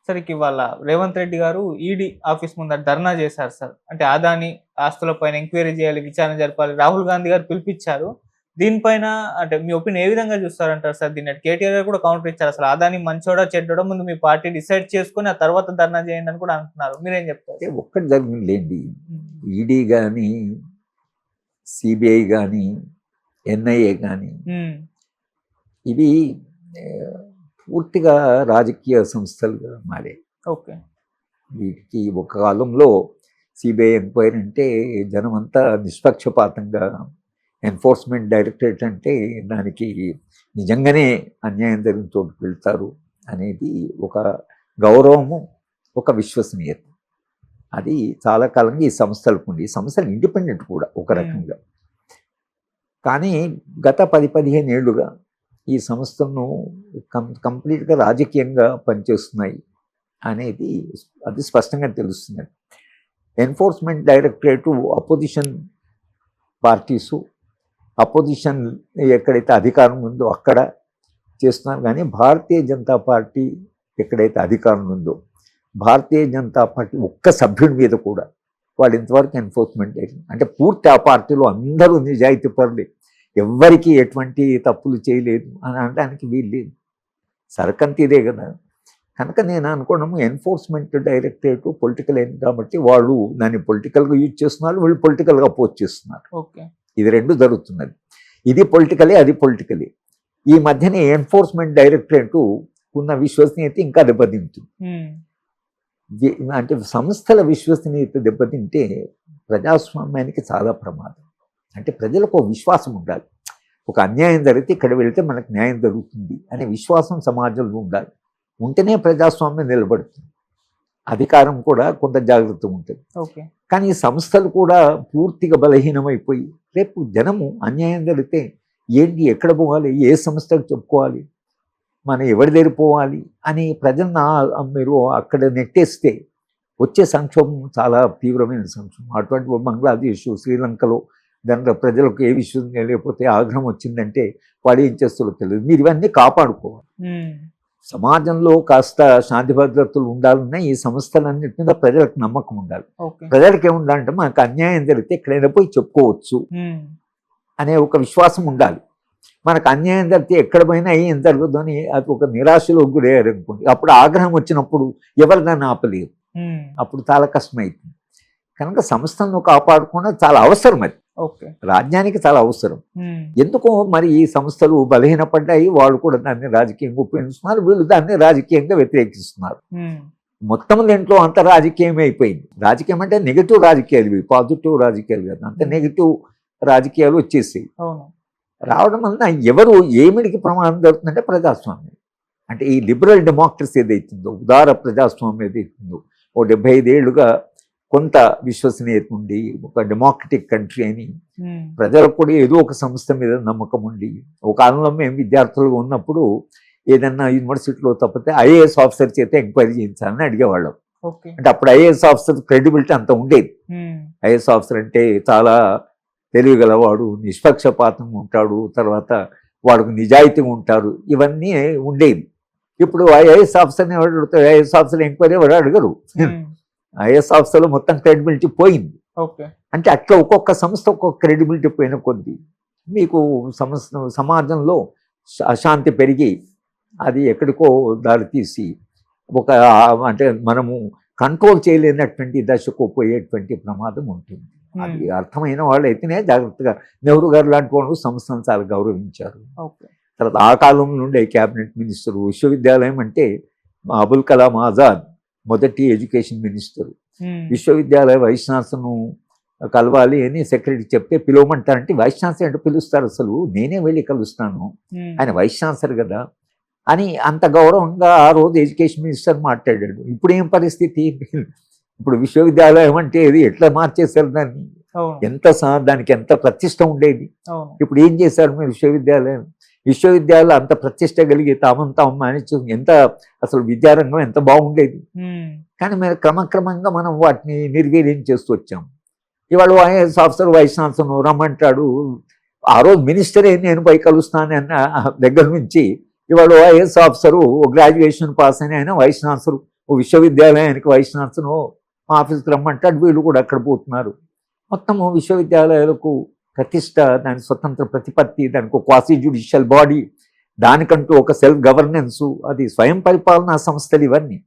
Sir ఇవాళ రేవంత్ రెడ్డి గారు ED office ముందర ధర్నా చేశారు సార్. అంటే అదాని ఆస్తులపైన ఎంక్వైరీ చేయాలి, విచారణ జరపాలి. రాహుల్ గాంధీ గారు పిలిపించారు. దీనిపైన అంటే మీ ఒపీనియన్ ఏ విధంగా చూస్తారంటారు సార్? దీన్ని కేటీఆర్ గారు కూడా కౌంటర్ ఇచ్చారు. అసలు అదాని మంచోడా చెడ్డోడా ముందు మీ పార్టీ డిసైడ్ చేసుకొని ఆ తర్వాత ధర్నా చేయండి అని కూడా అంటున్నారు. మీరేం చెప్తారు? ఒక్కటి జరిగిందిలేండి. ఈడీ కానీ, సిబిఐ కానీ, ఎన్ఐఏ కానీ ఇవి పూర్తిగా రాజకీయ సంస్థలుగా మారాయి. ఓకే. వీటికి ఒక కాలంలో సిబిఐ ఎంక్వైరీ అంటే జనం అంతా నిష్పక్షపాతంగా, ఎన్ఫోర్స్మెంట్ డైరెక్టరేట్ అంటే దానికి నిజంగానే అన్యాయం జరిగిన చోటుకు వెళ్తారు అనేది ఒక గౌరవము, ఒక విశ్వసనీయత. అది చాలా కాలంగా ఈ సంస్థలకు ఉంది. ఈ సంస్థలు ఇండిపెండెంట్ కూడా ఒక రకంగా. కానీ గత 10-15 ఏళ్ళుగా ఈ సంస్థను కంప్లీట్గా రాజకీయంగా పనిచేస్తున్నాయి అనేది అది స్పష్టంగా తెలుస్తుంది. Enforcement directorate opposition parties, opposition ఎక్కడైతే అధికారం ఉందో అక్కడ చేస్తున్నారు. కానీ భారతీయ జనతా పార్టీ ఎక్కడైతే అధికారం ఉందో, భారతీయ జనతా పార్టీ ఒక్క సభ్యుడి మీద కూడా వాళ్ళు ఇంతవరకు ఎన్ఫోర్స్మెంట్ అంటే పూర్తి ఆ పార్టీలో అందరూ నిజాయితీ పరులే, ఎవ్వరికీ ఎటువంటి తప్పులు చేయలేదు అని అనడానికి వీలు లేదు. సరకంతి ఇదే కదా. కనుక నేను అనుకోవడము ఎన్ఫోర్స్మెంట్ డైరెక్టరేట్ పొలిటికల్ అయింది కాబట్టి వాళ్ళు దాన్ని పొలిటికల్గా యూజ్ చేస్తున్నారు, వీళ్ళు పొలిటికల్గా అపోజ్ చేస్తున్నారు. ఓకే. ఇది రెండు జరుగుతున్నది. ఇది పొలిటికలే, అది పొలిటికలే. ఈ మధ్యనే ఎన్ఫోర్స్మెంట్ డైరెక్టరేట్ ఉన్న విశ్వసనీయత ఇంకా దెబ్బతింటుంది. అంటే సంస్థల విశ్వసనీయత దెబ్బతింటే ప్రజాస్వామ్యానికి చాలా ప్రమాదం. అంటే ప్రజలకు ఒక విశ్వాసం ఉండాలి. ఒక అన్యాయం జరిగితే ఇక్కడ వెళితే మనకు న్యాయం జరుగుతుంది అనే విశ్వాసం సమాజంలో ఉండాలి. ఉంటేనే ప్రజాస్వామ్యం నిలబడుతుంది. అధికారం కూడా కొంత జాగ్రత్త ఉంటుంది. ఓకే. కానీ ఈ సంస్థలు కూడా పూర్తిగా బలహీనమైపోయి రేపు జనము అన్యాయం జరిగితే ఏంటి, ఎక్కడ పోవాలి, ఏ సంస్థకు చెప్పుకోవాలి, మనం ఎవరి దగ్గర పోవాలి అని ప్రజలను మీరు అక్కడ నెట్టేస్తే వచ్చే సంక్షోభం చాలా తీవ్రమైన సంక్షోభం. అటువంటి బంగ్లాదేశ్, శ్రీలంకలో దాంట్లో ప్రజలకు ఏ విషయం లేకపోతే ఆగ్రహం వచ్చిందంటే వాడు ఏం చేస్తారో తెలియదు. మీరు ఇవన్నీ కాపాడుకోవాలి. సమాజంలో కాస్త శాంతి భద్రతలు ఉండాలన్నా ఈ సంస్థలన్నిటి మీద ప్రజలకు నమ్మకం ఉండాలి. ప్రజలకు ఏముండాలంటే మనకు అన్యాయం జరిగితే ఎక్కడైనా పోయి చెప్పుకోవచ్చు అనే ఒక విశ్వాసం ఉండాలి. మనకు అన్యాయం జరిగితే ఎక్కడ పోయినా ఏం జరగదు అని అది ఒక నిరాశలో గురయ్యారు అనుకోండి, అప్పుడు ఆగ్రహం వచ్చినప్పుడు ఎవరు దాన్ని ఆపలేరు. అప్పుడు చాలా కష్టమవుతుంది. కనుక సంస్థలను కాపాడుకోవడం చాలా అవసరం. అది రాజ్యానికి చాలా అవసరం. ఎందుకో మరి ఈ సంస్థలు బలహీనపడ్డాయి, వాళ్ళు కూడా దాన్ని రాజకీయంగా ఉపయోగిస్తున్నారు, వీళ్ళు దాన్ని రాజకీయంగా వ్యతిరేకిస్తున్నారు. మొత్తం దీంట్లో అంత రాజకీయమే అయిపోయింది. రాజకీయం అంటే నెగిటివ్ రాజకీయాలు, ఇవి పాజిటివ్ రాజకీయాలు కదా. అంత నెగిటివ్ రాజకీయాలు వచ్చేసాయి. రావడం వలన ఎవరు ఏమిడికి ప్రమాదం జరుగుతుందంటే ప్రజాస్వామ్యం. అంటే ఈ లిబరల్ డెమోక్రసీ ఏదైతుందో, ఉదార ప్రజాస్వామ్యం ఏదైతుందో, ఓ 75 ఏళ్ళుగా కొంత విశ్వసనీయత ఉండి ఒక డెమోక్రటిక్ కంట్రీ అని ప్రజలకు కూడా ఏదో ఒక సంస్థ మీద నమ్మకం ఉండి, ఒక కాలంలో మేము విద్యార్థులుగా ఉన్నప్పుడు ఏదన్నా యూనివర్సిటీలో తప్పితే ఐఏఎస్ ఆఫీసర్ చేత ఎంక్వైరీ చేయించాలని అడిగేవాళ్ళం. అంటే అప్పుడు ఐఏఎస్ ఆఫీసర్ క్రెడిబిలిటీ అంత ఉండేది. ఐఏఎస్ ఆఫీసర్ అంటే చాలా తెలివిగలవాడు, నిష్పక్షపాతంగా ఉంటాడు, తర్వాత వాడికి నిజాయితీగా ఉంటారు, ఇవన్నీ ఉండేవి. ఇప్పుడు ఐఏఎస్ ఆఫీసర్ని ఎవరు అడుగుతారు? ఐఏఎస్ ఆఫీసర్ ఎంక్వైరీ ఎవరు అడగరు. ఐఏఎస్ ఆఫీసర్లో మొత్తం క్రెడిబిలిటీ పోయింది. అంటే అట్లా ఒక్కొక్క సంస్థ ఒక్కొక్క క్రెడిబిలిటీ పోయిన కొద్దీ మీకు సమాజంలో అశాంతి పెరిగి అది ఎక్కడికో దారితీసి ఒక అంటే మనము కంట్రోల్ చేయలేనటువంటి దశకు పోయేటువంటి ప్రమాదం ఉంటుంది. అది అర్థమైన వాళ్ళు అయితేనే జాగ్రత్తగా. నెహ్రూ గారు లాంటి వాళ్ళు సంస్థను చాలా గౌరవించారు. తర్వాత ఆ కాలం నుండే క్యాబినెట్ మినిస్టరు, విశ్వవిద్యాలయం అంటే అబుల్ కలాం ఆజాద్ మొదటి ఎడ్యుకేషన్ మినిస్టరు. విశ్వవిద్యాలయ వైస్ ఛాన్సలర్ను కలవాలి అని సెక్రటరీ చెప్తే పిలవమంటారంటే వైస్ ఛాన్సలర్ అంటే పిలుస్తారు, అసలు నేనే వెళ్ళి కలుస్తాను, ఆయన వైస్ ఛాన్సలర్ కదా అని అంత గౌరవంగా ఆ రోజు ఎడ్యుకేషన్ మినిస్టర్ మాట్లాడాడు. ఇప్పుడు ఏం పరిస్థితి? ఇప్పుడు విశ్వవిద్యాలయం అంటే ఇది ఎట్లా మార్చేశారు దాన్ని, దానికి ఎంత ప్రతిష్ట ఉండేది. ఇప్పుడు ఏం చేశారు మీరు? విశ్వవిద్యాలయాలు అంత ప్రతిష్ట కలిగి తామంతా మానేచ్చు, ఎంత అసలు విద్యారంగం ఎంత బాగుండేది. కానీ మీరు క్రమక్రమంగా మనం వాటిని నిర్వీర్యం చేస్తూ వచ్చాం. ఇవాళ ఐఏఎస్ ఆఫీసర్ వైస్ ఛాన్సలర్ రమ్మంటాడు, ఆ రోజు మినిస్టరే నేను పోయి కలుస్తాను అన్న దగ్గర నుంచి ఇవాళ ఐఏఎస్ ఆఫీసరు గ్రాడ్యుయేషన్ పాస్ అని ఆయన వైస్ ఛాన్సలర్ ఓ విశ్వవిద్యాలయానికి వైస్ ఛాన్సలర్ మా ఆఫీస్కి రమ్మంటాడు, వీళ్ళు కూడా అక్కడ పోతున్నారు. మొత్తము విశ్వవిద్యాలయాలకు ప్రతిష్ట, దాని స్వతంత్ర ప్రతిపత్తి, దానికి ఒక క్వాసీ జ్యుడిషియల్ బాడీ, దానికంటూ ఒక సెల్ఫ్ గవర్నెన్సు, అది స్వయం పరిపాలనా సంస్థలు ఇవన్నీ.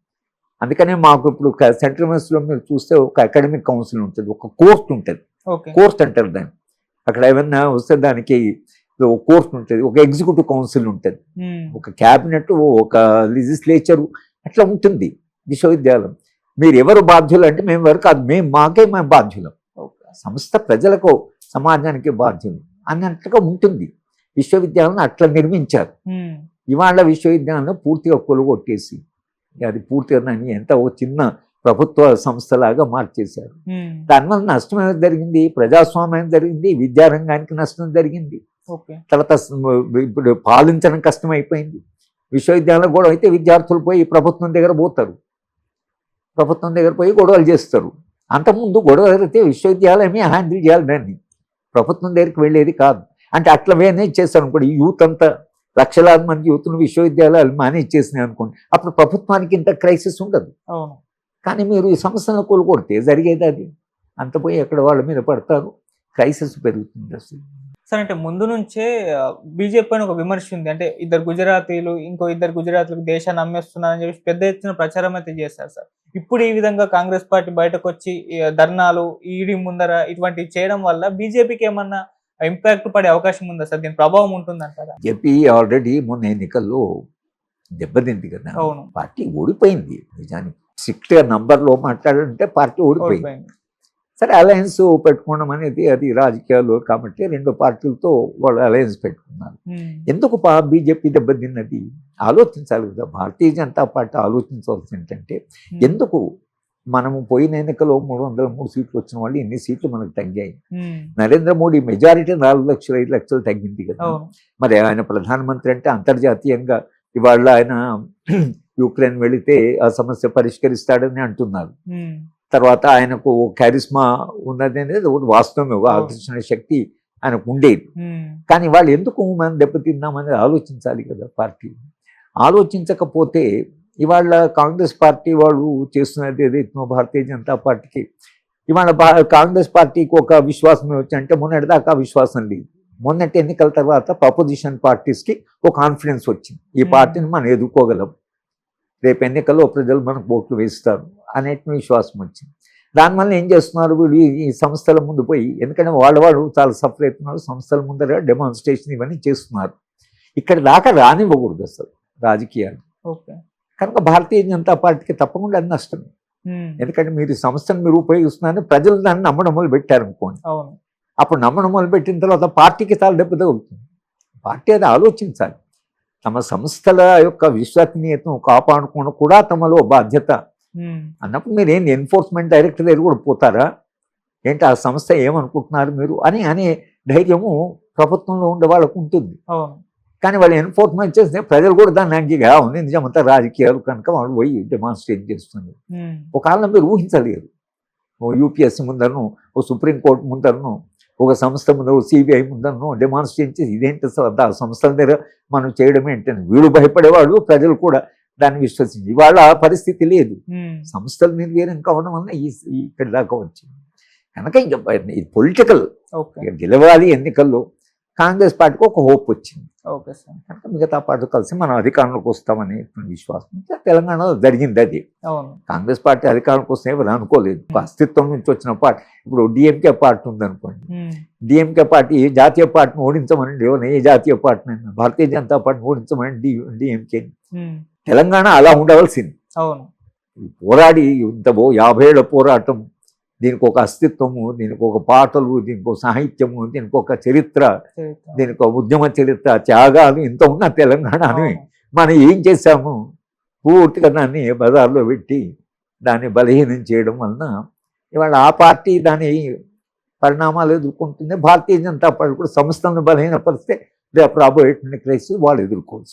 అందుకనే మాకు ఇప్పుడు సెంట్రల్ యూనివర్సిటీలో మీరు చూస్తే ఒక అకాడమిక్ కౌన్సిల్ ఉంటుంది, ఒక కోర్ట్ ఉంటుంది, కోర్ట్ అంటారు దాన్ని. అక్కడ ఏమన్నా వస్తే దానికి ఒక కోర్ట్ ఉంటుంది, ఒక ఎగ్జిక్యూటివ్ కౌన్సిల్ ఉంటుంది, ఒక క్యాబినెట్, ఒక లెజిస్లేచరు, అట్లా ఉంటుంది విశ్వవిద్యాలయం. మీరు ఎవరు బాధ్యులు అంటే మేము వరకు అది మేము బాధ్యులం, సంస్థ ప్రజలకు సమాజానికి బాధ్యులు అన్నట్టుగా ఉంటుంది. విశ్వవిద్యాలయం అట్లా నిర్మించారు. ఇవాళ విశ్వవిద్యాలయం పూర్తిగా కొలుగొట్టేసి అది పూర్తిగా దాన్ని ఎంత ఓ చిన్న ప్రభుత్వ సంస్థలాగా మార్చేశారు. దానివల్ల నష్టం ఏమైనా జరిగింది, ప్రజాస్వామ్యం జరిగింది, విద్యారంగానికి నష్టం జరిగింది. తర్వాత ఇప్పుడు పాలించడం కష్టమైపోయింది. విశ్వవిద్యాలయం గొడవ అయితే విద్యార్థులు పోయి ప్రభుత్వం దగ్గర పోతారు, ప్రభుత్వం దగ్గర పోయి గొడవలు చేస్తారు. అంతకుముందు గొడవ జరిగితే విశ్వవిద్యాలయమే హ్యాండిల్ చేయాలి, దాన్ని ప్రభుత్వం దగ్గరికి వెళ్ళేది కాదు. అంటే అట్లా మేనేజ్ చేస్తారు అనుకోండి, యూత్ అంతా లక్షలాది మంది యూత్ను విశ్వవిద్యాలయాలు మేనేజ్ చేసినాయి అనుకోండి, అప్పుడు ప్రభుత్వానికి ఇంత క్రైసిస్ ఉండదు. కానీ మీరు ఈ సంస్థలను కొలుకొడితే జరిగేది అది, అంత పోయి ఎక్కడ వాళ్ళ మీద పడతారు, క్రైసిస్ పెరుగుతుంది అసలు. సార్ అంటే ముందు నుంచే బీజేపీ అని ఒక విమర్శ ఉంది, అంటే ఇద్దరు గుజరాతీలు ఇంకో ఇద్దరు గుజరాతీలకు దేశాన్ని అమ్మేస్తున్నారని చెప్పి పెద్ద ఎత్తున ప్రచారం అయితే చేశారు సార్. ఇప్పుడు ఈ విధంగా కాంగ్రెస్ పార్టీ బయటకు వచ్చి ధర్నాలు, ఈడీ ముందర ఇటువంటివి చేయడం వల్ల బీజేపీకి ఏమన్నా ఇంపాక్ట్ పడే అవకాశం ఉందా సార్, దీని ప్రభావం ఉంటుందంటారా? బీజేపీ ఆల్రెడీ మొన్న ఎన్నికల్లో దెబ్బతింది కదా. అవును, పార్టీ ఓడిపోయింది. నిజానికి స్ట్రిక్ట్ నంబర్లో మాట్లాడాలంటే పార్టీ ఓడిపోయింది. సరే, అలయన్స్ పెట్టుకోవడం అనేది అది రాజకీయాలు కాబట్టి రెండు పార్టీలతో వాళ్ళు అలయన్స్ పెట్టుకున్నారు. ఎందుకు బీజేపీ దెబ్బతిన్నది ఆలోచించాలి కదా. భారతీయ జనతా పార్టీ ఆలోచించవలసి ఏంటంటే, ఎందుకు మనము పోయిన ఎన్నికలో 303 సీట్లు వచ్చిన వాళ్ళు ఎన్ని సీట్లు మనకు తగ్గాయి. నరేంద్ర మోడీ మెజారిటీ 4 లక్షలు 5 లక్షలు తగ్గింది కదా. మరి ఆయన ప్రధానమంత్రి అంటే అంతర్జాతీయంగా ఇవాళ ఆయన యుక్రెయిన్ వెళితే ఆ సమస్య పరిష్కరిస్తాడని అంటున్నారు. తర్వాత ఆయనకు క్యారిస్మా ఉన్నది అనేది వాస్తవమే, ఆకర్షణ శక్తి ఆయనకు ఉండేది. కానీ వాళ్ళు ఎందుకు మనం దెబ్బతిన్నామనేది ఆలోచించాలి కదా పార్టీ. ఆలోచించకపోతే ఇవాళ కాంగ్రెస్ పార్టీ వాళ్ళు చేస్తున్నది ఏదైతే భారతీయ జనతా పార్టీకి ఇవాళ కాంగ్రెస్ పార్టీకి ఒక విశ్వాసం వచ్చి, మొన్నటిదాకా విశ్వాసం లేదు. మొన్నటి ఎన్నికల తర్వాత అపోజిషన్ పార్టీస్కి ఒక కాన్ఫిడెన్స్ వచ్చింది, ఈ పార్టీని మనం ఎదుర్కోగలం, రేపు ఎన్నికల్లో ప్రజలు మనకు ఓట్లు వేస్తారు అనేటి విశ్వాసం వచ్చింది. దానివల్ల ఏం చేస్తున్నారు వీళ్ళు, ఈ సంస్థల ముందు పోయి, ఎందుకంటే వాళ్ళు చాలా సఫర్ అవుతున్నారు, సంస్థల ముందర డెమాన్స్ట్రేషన్ ఇవన్నీ చేస్తున్నారు. ఇక్కడ దాకా రానివ్వకూడదు అసలు రాజకీయాలు. కనుక భారతీయ జనతా పార్టీకి తప్పకుండా అది నష్టమే. ఎందుకంటే మీరు సంస్థను మీరు ఉపయోగిస్తున్నారని ప్రజలు దాన్ని నమ్మడం మొదలు పెట్టారనుకోండి, అప్పుడు నమ్మడం మొదలు పెట్టిన తర్వాత పార్టీకి చాలా దెబ్బ తగులుతుంది. పార్టీ అది ఆలోచించాలి, తమ సంస్థల యొక్క విశ్వసనీయతను కాపాడుకోవడం కూడా తమలో బాధ్యత అన్నప్పుడు మీరు ఏంటి ఎన్ఫోర్స్మెంట్ డైరెక్టర్ దగ్గర కూడా పోతారా ఏంటి, ఆ సంస్థ ఏమనుకుంటున్నారు మీరు అనే ధైర్యము ప్రభుత్వంలో ఉండే వాళ్ళకు ఉంటుంది. కానీ వాళ్ళు ఎన్ఫోర్స్మెంట్ చేస్తే ప్రజలు కూడా దాన్ని అంగీగా ఉంది, నిజమంతా రాజకీయాలు కనుక వాళ్ళు పోయి డెమాన్స్ట్రేట్ చేస్తుంది. ఒక కాలంలో మీరు ఊహించలేరు, ఓ యూపీఎస్సీ ముందరను, ఓ సుప్రీంకోర్టు ముందరను, ఒక సంస్థ ముందర, ఓ సిబిఐ ముందరను డెమాన్స్ట్రేట్ చేసి ఇదేంటి ఆ సంస్థల దగ్గర మనం చేయడం ఏంటని వీళ్ళు భయపడేవాళ్ళు, ప్రజలు కూడా దాన్ని విశ్వసించి. ఇవాళ ఆ పరిస్థితి లేదు, సంస్థలు నిర్వీర్యం కావడం వల్ల ఇక్కడ దాకా వచ్చింది. కనుక ఇంకా పొలిటికల్ గెలవాలి ఎన్నికల్లో కాంగ్రెస్ పార్టీకి ఒక హోప్ వచ్చింది. కనుక మిగతా పార్టీ కలిసి మనం అధికారంలోకి వస్తామని విశ్వాసం తెలంగాణలో జరిగింది. అది కాంగ్రెస్ పార్టీ అధికారంలోకి వస్తే ఎవరు అనుకోలేదు, అస్తిత్వం నుంచి వచ్చిన పార్టీ. ఇప్పుడు డిఎంకే పార్టీ ఉందనుకోండి, డిఎంకే పార్టీ జాతీయ పార్టీని ఓడించమని ఎవరు, ఏ జాతీయ పార్టీని అయినా భారతీయ జనతా పార్టీని ఓడించమని డిఎంకే. తెలంగాణ అలా ఉండవలసింది. పోరాడి ఇంత 50 ఏళ్ల పోరాటం, దీనికి ఒక అస్తిత్వము, దీనికి ఒక పాటలు, దీనికి ఒక సాహిత్యము, దీనికి ఒక చరిత్ర, దీనికి ఒక ఉద్యమ చరిత్ర, త్యాగాలు ఇంత ఉన్న తెలంగాణని మనం ఏం చేశాము, పూర్తిగా దాన్ని బజార్లో పెట్టి దాన్ని బలహీనం చేయడం వలన ఇవాళ ఆ పార్టీ దాని పరిణామాలు ఎదుర్కొంటుంది. భారతీయ జనతా పార్టీ కూడా సంస్థలను బలహీనపరిస్తే రేపు రాబోయేటువంటి క్రైసిస్ వాళ్ళు ఎదుర్కోవచ్చు.